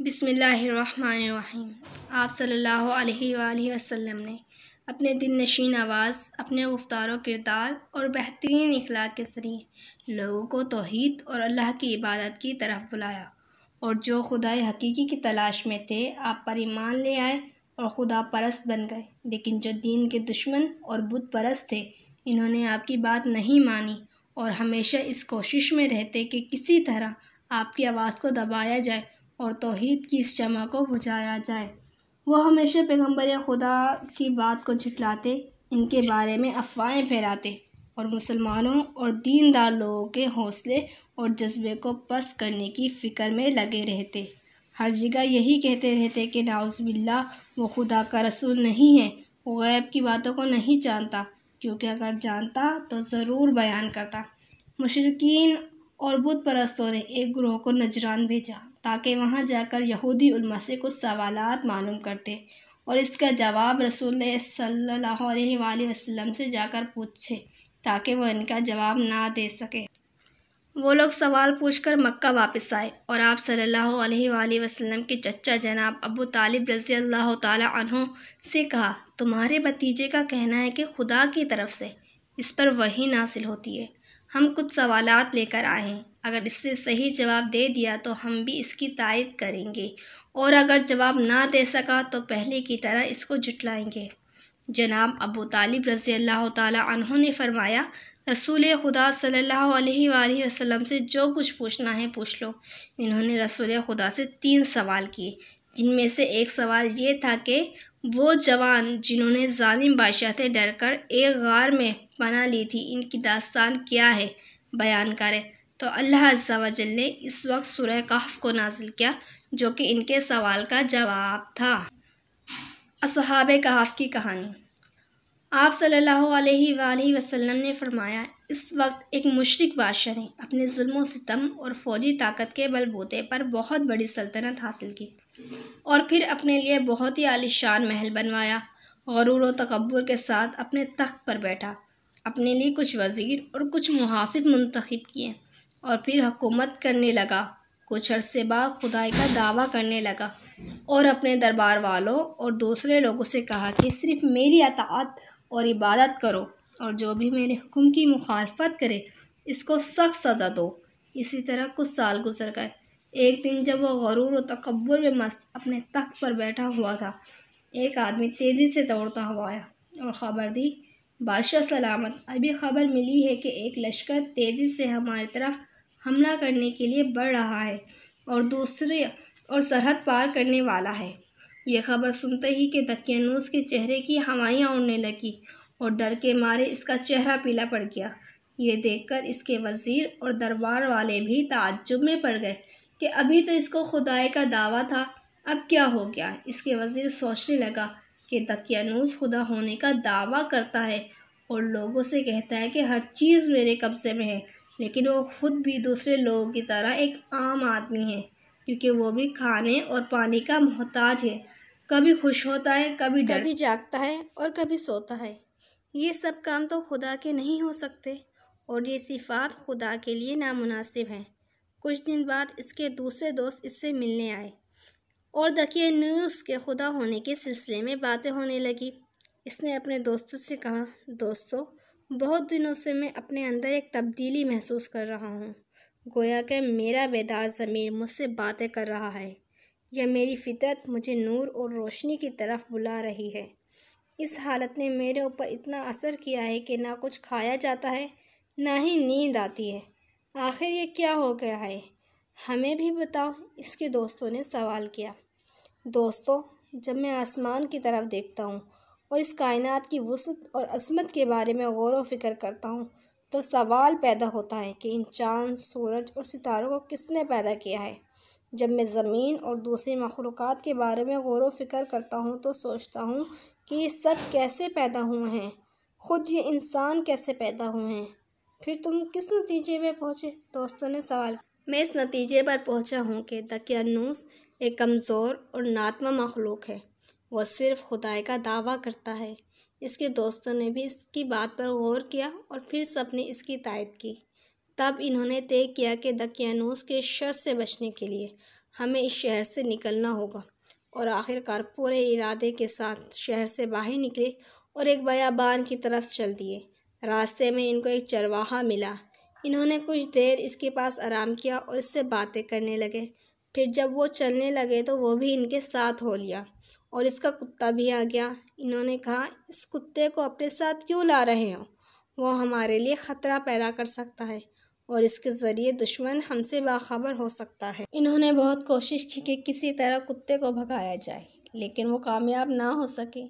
بسم اللہ الرحمن الرحیم۔ آپ صلی اللہ علیہ وآلہ وسلم نے اپنے دل نشین آواز، اپنے گفتار و کردار اور بہترین اخلاق کے ذریعے لوگوں کو توحید اور اللہ کی عبادت کی طرف بلایا، اور جو خدائے حقیقی کی تلاش میں تھے آپ پر ایمان لے آئے اور خدا پرست بن گئے۔ لیکن جو دین کے دشمن اور بت پرست تھے، انہوں نے آپ کی بات نہیں مانی اور ہمیشہ اس کوشش میں رہتے کہ کسی طرح آپ کی آواز کو دبایا جائے اور توحید کی اس شمع کو بجھایا جائے۔ وہ ہمیشہ پیغمبر خدا کی بات کو جھٹلاتے، ان کے بارے میں افواہیں پھیلاتے اور مسلمانوں اور دیندار لوگوں کے حوصلے اور جذبے کو پست کرنے کی فکر میں لگے رہتے۔ ہر جگہ یہی کہتے رہتے کہ نعوذ باللہ وہ خدا کا رسول نہیں ہے، وہ غیب کی باتوں کو نہیں جانتا، کیونکہ اگر جانتا تو ضرور بیان کرتا۔ مشرکین اور بت پرستوں نے ایک گروہ کو نجران بھیجا تاکہ وہاں جا کر یہودی علماء سے کچھ سوالات معلوم کرتے اور اس کا جواب رسول اللہ صلی اللہ علیہ وآلہ وسلم سے جا کر پوچھے تاکہ وہ ان کا جواب نہ دے سکے۔ وہ لوگ سوال پوچھ کر مکہ واپس آئے اور آپ صلی اللہ علیہ وآلہ وسلم کے چچا جناب ابو طالب رضی اللہ تعالی عنہ سے کہا، تمہارے بھتیجے کا کہنا ہے کہ خدا کی طرف سے اس پر وحی نازل ہوتی ہے۔ ہم کچھ سوالات لے کر آئے ہیں، اگر اس سے صحیح جواب دے دیا تو ہم بھی اس کی تائید کریں گے، اور اگر جواب نہ دے سکا تو پہلے کی طرح اس کو جھٹلائیں گے۔ جناب ابو طالب رضی اللہ تعالی عنہ نے فرمایا، رسول خدا صلی اللہ علیہ وآلہ وسلم سے جو کچھ پوچھنا ہے پوچھ لو۔ انہوں نے رسول خدا سے 3 سوال کیے، جن میں سے ایک سوال یہ تھا کہ وہ جوان جنہوں نے ظالم بادشاہ سے ڈر کر ایک غار میں پناہ لی تھی، ان کی داستان کیا ہے، بیان کرے۔ تو اللہ عز و جل نے اس وقت سورہ کہف کو نازل کیا، جو کہ ان کے سوال کا جواب تھا۔ اصحاب کہف کی کہانی۔ آپ صلی اللہ علیہ وآلہ وسلم نے فرمایا، اس وقت ایک مشرک بادشاہ نے اپنے ظلم و ستم اور فوجی طاقت کے بل بوتے پر بہت بڑی سلطنت حاصل کی اور پھر اپنے لیے بہت ہی عالی شان محل بنوایا۔ غرور و تکبر کے ساتھ اپنے تخت پر بیٹھا، اپنے لیے کچھ وزیر اور کچھ محافظ منتخب کیے اور پھر حکومت کرنے لگا۔ کچھ عرصے بعد خدائی کا دعویٰ کرنے لگا اور اپنے دربار والوں اور دوسرے لوگوں سے کہا کہ صرف میری اطاعت اور عبادت کرو، اور جو بھی میرے حکم کی مخالفت کرے اس کو سخت سزا دو۔ اسی طرح کچھ سال گزر گئے۔ ایک دن جب وہ غرور و تکبر میں مست اپنے تخت پر بیٹھا ہوا تھا، ایک آدمی تیزی سے دوڑتا ہوا آیا اور خبر دی، بادشاہ سلامت، ابھی خبر ملی ہے کہ ایک لشکر تیزی سے ہماری طرف حملہ کرنے کے لیے بڑھ رہا ہے اور سرحد پار کرنے والا ہے۔ یہ خبر سنتے ہی کہ دقیانوس کے چہرے کی ہوائیاں اڑنے لگی اور ڈر کے مارے اس کا چہرہ پیلا پڑ گیا۔ یہ دیکھ کر اس کے وزیر اور دربار والے بھی تعجب میں پڑ گئے کہ ابھی تو اس کو خدائی کا دعویٰ تھا، اب کیا ہو گیا۔ اس کے وزیر سوچنے لگا کہ دقیانوس خدا ہونے کا دعویٰ کرتا ہے اور لوگوں سے کہتا ہے کہ ہر چیز میرے قبضے میں ہے، لیکن وہ خود بھی دوسرے لوگوں کی طرح ایک عام آدمی ہے، کیونکہ وہ بھی کھانے اور پانی کا محتاج ہے، کبھی خوش ہوتا ہے، کبھی جاگتا ہے اور کبھی سوتا ہے۔ یہ سب کام تو خدا کے نہیں ہو سکتے، اور یہ صفات خدا کے لیے نامناسب ہیں۔ کچھ دن بعد اس کے دوسرے دوست اس سے ملنے آئے اور دقیانوس کے خدا ہونے کے سلسلے میں باتیں ہونے لگی۔ اس نے اپنے دوست سے کہا، دوستو، بہت دنوں سے میں اپنے اندر ایک تبدیلی محسوس کر رہا ہوں، گویا کہ میرا بیدار ضمیر مجھ سے باتیں کر رہا ہے، یا میری فطرت مجھے نور اور روشنی کی طرف بلا رہی ہے۔ اس حالت نے میرے اوپر اتنا اثر کیا ہے کہ نہ کچھ کھایا جاتا ہے، نہ ہی نیند آتی ہے۔ آخر یہ کیا ہو گیا ہے، ہمیں بھی بتاؤ، اس کے دوستوں نے سوال کیا۔ دوستو، جب میں آسمان کی طرف دیکھتا ہوں اور اس کائنات کی وسعت اور عظمت کے بارے میں غور و فکر کرتا ہوں تو سوال پیدا ہوتا ہے کہ ان چاند، سورج اور ستاروں کو کس نے پیدا کیا ہے۔ جب میں زمین اور دوسری مخلوقات کے بارے میں غور و فکر کرتا ہوں تو سوچتا ہوں کہ یہ سب کیسے پیدا ہوئے ہیں، خود یہ انسان کیسے پیدا ہوئے ہیں۔ پھر تم کس نتیجے پہ پہنچے؟ دوستوں نے سوال کیا۔ میں اس نتیجے پر پہنچا ہوں کہ دقیانوس ایک کمزور اور ناتواں مخلوق ہے، وہ صرف خدائی کا دعویٰ کرتا ہے۔ اس کے دوستوں نے بھی اس کی بات پر غور کیا اور پھر سب نے اس کی تائید کی۔ تب انہوں نے طے کیا کہ دقیانوس کے شر سے بچنے کے لیے ہمیں اس شہر سے نکلنا ہوگا۔ اور آخر کار پورے ارادے کے ساتھ شہر سے باہر نکلے اور ایک بیابان کی طرف چل دیے۔ راستے میں ان کو ایک چرواہا ملا۔ انہوں نے کچھ دیر اس کے پاس آرام کیا اور اس سے باتیں کرنے لگے۔ پھر جب وہ چلنے لگے تو وہ بھی ان کے ساتھ ہو لیا اور اس کا کتا بھی آ گیا۔ انہوں نے کہا، اس کتے کو اپنے ساتھ کیوں لا رہے ہو؟ وہ ہمارے لیے خطرہ پیدا کر سکتا ہے اور اس کے ذریعے دشمن ہم سے باخبر ہو سکتا ہے۔ انہوں نے بہت کوشش کی کہ کسی طرح کتے کو بھگایا جائے، لیکن وہ کامیاب نہ ہو سکے۔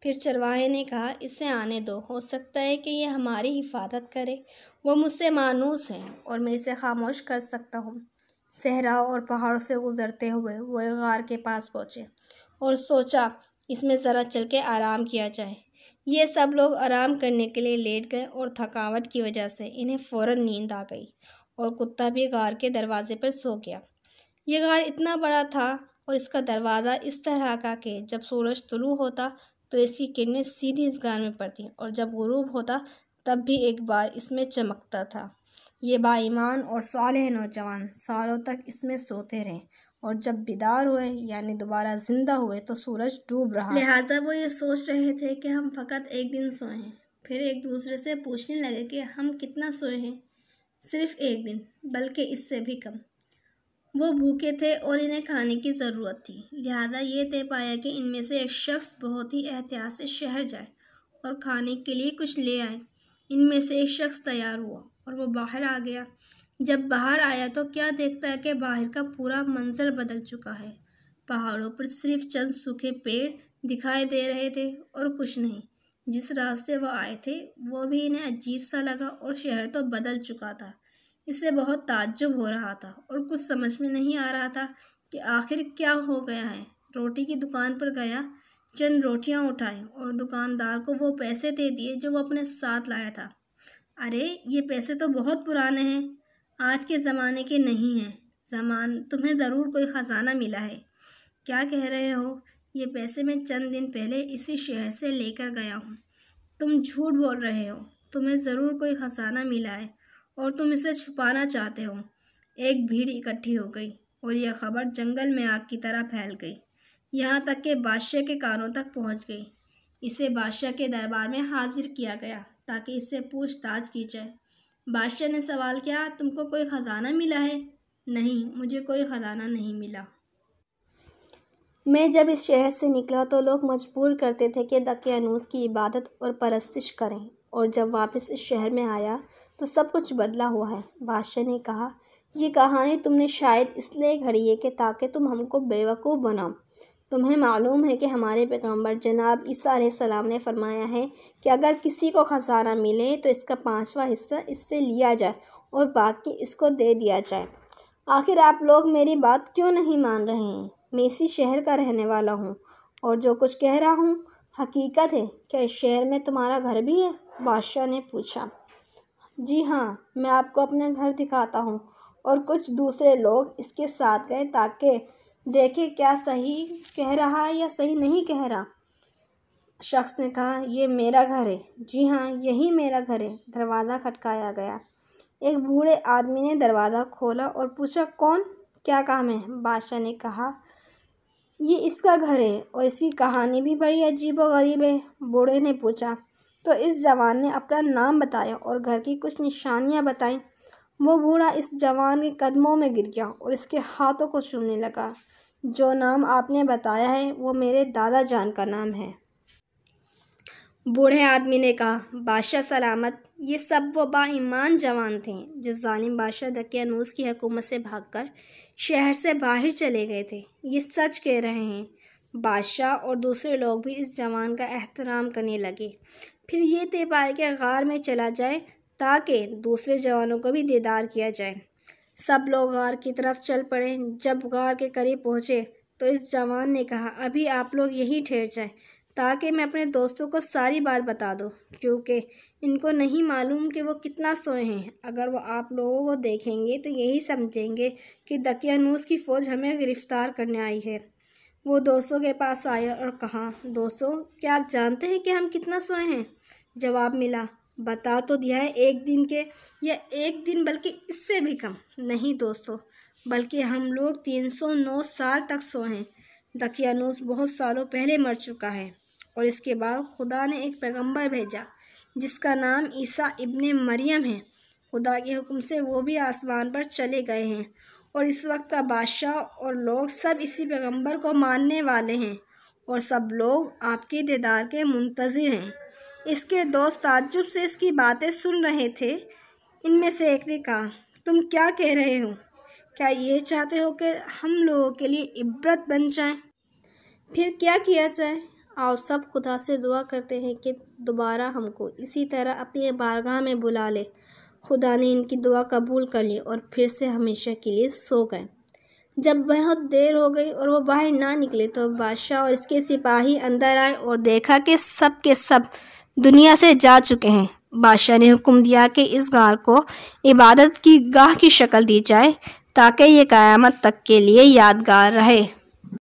پھر چرواہے نے کہا، اسے آنے دو، ہو سکتا ہے کہ یہ ہماری حفاظت کرے۔ وہ مجھ سے مانوس ہے اور میں اسے خاموش کر سکتا ہوں۔ صحراؤں اور پہاڑوں سے گزرتے ہوئے وہ ایک غار کے پاس پہنچے اور سوچا اس میں ذرا چل کے آرام کیا جائے۔ یہ سب لوگ آرام کرنے کے لیے لیٹ گئے اور تھکاوٹ کی وجہ سے انہیں فوراً نیند آ گئی اور کتا بھی غار کے دروازے پر سو گیا۔ یہ غار اتنا بڑا تھا اور اس کا دروازہ اس طرح کا کہ جب سورج طلوع ہوتا تو اس کی کرنیں سیدھی اس غار میں پڑتی اور جب غروب ہوتا تب بھی ایک بار اس میں چمکتا تھا۔ یہ با ایمان اور صالح نوجوان سالوں تک اس میں سوتے رہے اور جب بیدار ہوئے یعنی دوبارہ زندہ ہوئے تو سورج ڈوب رہا۔ لہٰذا وہ یہ سوچ رہے تھے کہ ہم فقط ایک دن سوئے ہیں۔ پھر ایک دوسرے سے پوچھنے لگے کہ ہم کتنا سوئے ہیں؟ صرف ایک دن، بلکہ اس سے بھی کم۔ وہ بھوکے تھے اور انہیں کھانے کی ضرورت تھی، لہٰذا یہ طے پایا کہ ان میں سے ایک شخص بہت ہی احتیاط سے شہر جائے اور کھانے کے لیے کچھ لے آئے۔ ان میں سے ایک شخص تیار ہوا اور وہ باہر آ گیا۔ جب باہر آیا تو کیا دیکھتا ہے کہ باہر کا پورا منظر بدل چکا ہے۔ پہاڑوں پر صرف چند سوکھے پیڑ دکھائی دے رہے تھے اور کچھ نہیں۔ جس راستے وہ آئے تھے وہ بھی انہیں عجیب سا لگا اور شہر تو بدل چکا تھا۔ اسے بہت تعجب ہو رہا تھا اور کچھ سمجھ میں نہیں آ رہا تھا کہ آخر کیا ہو گیا ہے۔ روٹی کی دکان پر گیا، چند روٹیاں اٹھائیں اور دکاندار کو وہ پیسے دے دیے جو وہ اپنے ساتھ لایا تھا۔ ارے یہ پیسے تو بہت پرانے ہیں، آج کے زمانے کے نہیں ہیں۔ تمہیں ضرور کوئی خزانہ ملا ہے۔ کیا کہہ رہے ہو؟ یہ پیسے میں چند دن پہلے اسی شہر سے لے کر گیا ہوں۔ تم جھوٹ بول رہے ہو، تمہیں ضرور کوئی خزانہ ملا ہے اور تم اسے چھپانا چاہتے ہو۔ ایک بھیڑ اکٹھی ہو گئی اور یہ خبر جنگل میں آگ کی طرح پھیل گئی، یہاں تک کہ بادشاہ کے کانوں تک پہنچ گئی۔ اسے بادشاہ کے دربار میں حاضر کیا گیا تاکہ اس سے پوچھ تاچھ کی جائے۔ بادشاہ نے سوال کیا، تم کو کوئی خزانہ ملا ہے؟ نہیں، مجھے کوئی خزانہ نہیں ملا۔ میں جب اس شہر سے نکلا تو لوگ مجبور کرتے تھے کہ دقیانوس کی عبادت اور پرستش کریں، اور جب واپس اس شہر میں آیا تو سب کچھ بدلا ہوا ہے۔ بادشاہ نے کہا، یہ کہانی تم نے شاید اس لیے گھڑی ہے کہ تاکہ تم ہم کو بیوقوف بناؤ۔ تمہیں معلوم ہے کہ ہمارے پیغمبر جناب عیسیٰ علیہ السلام نے فرمایا ہے کہ اگر کسی کو خزانہ ملے تو اس کا 5واں حصہ اس سے لیا جائے اور باقی اس کو دے دیا جائے۔ آخر آپ لوگ میری بات کیوں نہیں مان رہے ہیں؟ میں اسی شہر کا رہنے والا ہوں اور جو کچھ کہہ رہا ہوں حقیقت ہے۔ کیا اس شہر میں تمہارا گھر بھی ہے؟ بادشاہ نے پوچھا۔ جی ہاں، میں آپ کو اپنا گھر دکھاتا ہوں۔ اور کچھ دوسرے لوگ اس کے ساتھ گئے تاکہ دیکھیں کیا صحیح کہہ رہا ہے یا صحیح نہیں کہہ رہا۔ شخص نے کہا، یہ میرا گھر ہے۔ جی ہاں، یہی میرا گھر ہے۔ دروازہ کھٹکایا گیا۔ ایک بوڑھے آدمی نے دروازہ کھولا اور پوچھا، کون؟ کیا کام ہے؟ بادشاہ نے کہا، یہ اس کا گھر ہے اور اس کی کہانی بھی بڑی عجیب و غریب ہے۔ بوڑھے نے پوچھا تو اس جوان نے اپنا نام بتایا اور گھر کی کچھ نشانیاں بتائیں۔ وہ بوڑھا اس جوان کے قدموں میں گر گیا اور اس کے ہاتھوں کو چومنے لگا۔ جو نام آپ نے بتایا ہے وہ میرے دادا جان کا نام ہے۔ بوڑھے آدمی نے کہا، بادشاہ سلامت، یہ سب وہ با ایمان جوان تھے جو ظالم بادشاہ دقیانوس کی حکومت سے بھاگ کر شہر سے باہر چلے گئے تھے۔ یہ سچ کہہ رہے ہیں۔ بادشاہ اور دوسرے لوگ بھی اس جوان کا احترام کرنے لگے۔ پھر یہ طے پایا کہ غار میں چلا جائے تاکہ دوسرے جوانوں کو بھی دیدار کیا جائے۔ سب لوگ غار کی طرف چل پڑے۔ جب غار کے قریب پہنچے تو اس جوان نے کہا، ابھی آپ لوگ یہیں ٹھہر جائیں تاکہ میں اپنے دوستوں کو ساری بات بتا دوں، کیونکہ ان کو نہیں معلوم کہ وہ کتنا سوئے ہیں۔ اگر وہ آپ لوگوں کو دیکھیں گے تو یہی سمجھیں گے کہ دقیانوس کی فوج ہمیں گرفتار کرنے آئی ہے۔ وہ دوستوں کے پاس آیا اور کہا، دوستو، کیا آپ جانتے ہیں کہ ہم کتنا سوئے ہیں؟ جواب ملا، بتا تو دیا ہے، ایک دن کے یا ایک دن بلکہ اس سے بھی کم۔ نہیں دوستو، بلکہ ہم لوگ 309 سال تک سوئے ہیں۔ دقیانوس بہت سالوں پہلے مر چکا ہے، اور اس کے بعد خدا نے ایک پیغمبر بھیجا جس کا نام عیسیٰ ابن مریم ہے۔ خدا کے حکم سے وہ بھی آسمان پر چلے گئے ہیں، اور اس وقت کا بادشاہ اور لوگ سب اسی پیغمبر کو ماننے والے ہیں، اور سب لوگ آپ کے دیدار کے منتظر ہیں۔ اس کے دوست تعجب سے اس کی باتیں سن رہے تھے۔ ان میں سے ایک نے کہا، تم کیا کہہ رہے ہو؟ کیا یہ چاہتے ہو کہ ہم لوگوں کے لیے عبرت بن جائیں؟ پھر کیا کیا جائے؟ آؤ سب خدا سے دعا کرتے ہیں کہ دوبارہ ہم کو اسی طرح اپنی بارگاہ میں بلا لے۔ خدا نے ان کی دعا قبول کر لی اور پھر سے ہمیشہ کے لیے سو گئے۔ جب بہت دیر ہو گئی اور وہ باہر نہ نکلے تو بادشاہ اور اس کے سپاہی اندر آئے اور دیکھا کہ سب کے سب دنیا سے جا چکے ہیں۔ بادشاہ نے حکم دیا کہ اس غار کو عبادت کی گاہ کی شکل دی جائے تاکہ یہ قیامت تک کے لیے یادگار رہے۔